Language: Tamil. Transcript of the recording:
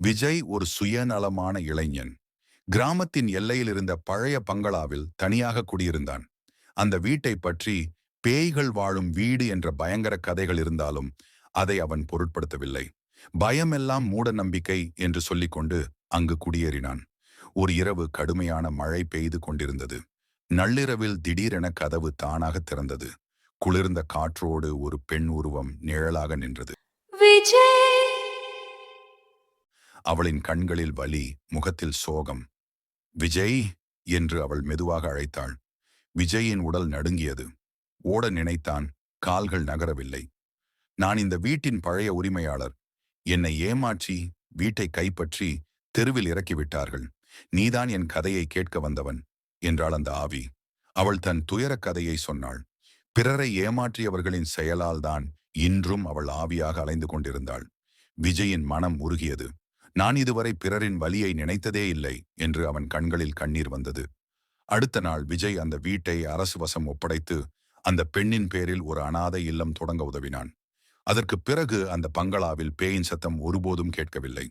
விஜய் ஒரு சுயநலமான இளைஞன். கிராமத்தின் எல்லையில் இருந்த பழைய பங்களாவில் தனியாக குடியிருந்தான். அந்த வீட்டை பற்றி பேய்கள் வாழும் வீடு என்ற பயங்கர கதைகள் இருந்தாலும் அதை அவன் பொருட்படுத்தவில்லை. பயமெல்லாம் மூட நம்பிக்கை என்று சொல்லிக்கொண்டு அங்கு குடியேறினான். ஒரு இரவு கடுமையான மழை பெய்து கொண்டிருந்தது. நள்ளிரவில் திடீரென கதவு தானாக திறந்தது. குளிர்ந்த காற்றோடு ஒரு பெண் உருவம் நிழலாக நின்றது. விஜய். அவளின் கண்களில் வலி, முகத்தில் சோகம். விஜய் என்று அவள் மெதுவாக அழைத்தாள். விஜயின் உடல் நடுங்கியது. ஓட நினைத்தான், கால்கள் நகரவில்லை. நான் இந்த வீட்டின் பழைய உரிமையாளர். என்னை ஏமாற்றி வீட்டை கைப்பற்றி தெருவில் இறக்கிவிட்டார்கள். நீதான் என் கதையை கேட்க வந்தவன் என்றாள் அந்த ஆவி. அவள் தன் துயரக் கதையை சொன்னாள். பிறரை ஏமாற்றியவர்களின் செயலால் தான் இன்றும் அவள் ஆவியாக அலைந்து கொண்டிருந்தாள். விஜயின் மனம் உருகியது. நான் இதுவரை பிறரின் வலியை நினைத்ததே இல்லை என்று அவன் கண்களில் கண்ணீர் வந்தது. அடுத்த நாள் விஜய் அந்த வீட்டை அரசு வசம் ஒப்படைத்து அந்த பெண்ணின் பேரில் ஒரு அனாதை இல்லம் தொடங்க உதவினான். அதற்கு பிறகு அந்த பங்களாவில் பேயின் சத்தம் ஒருபோதும் கேட்கவில்லை.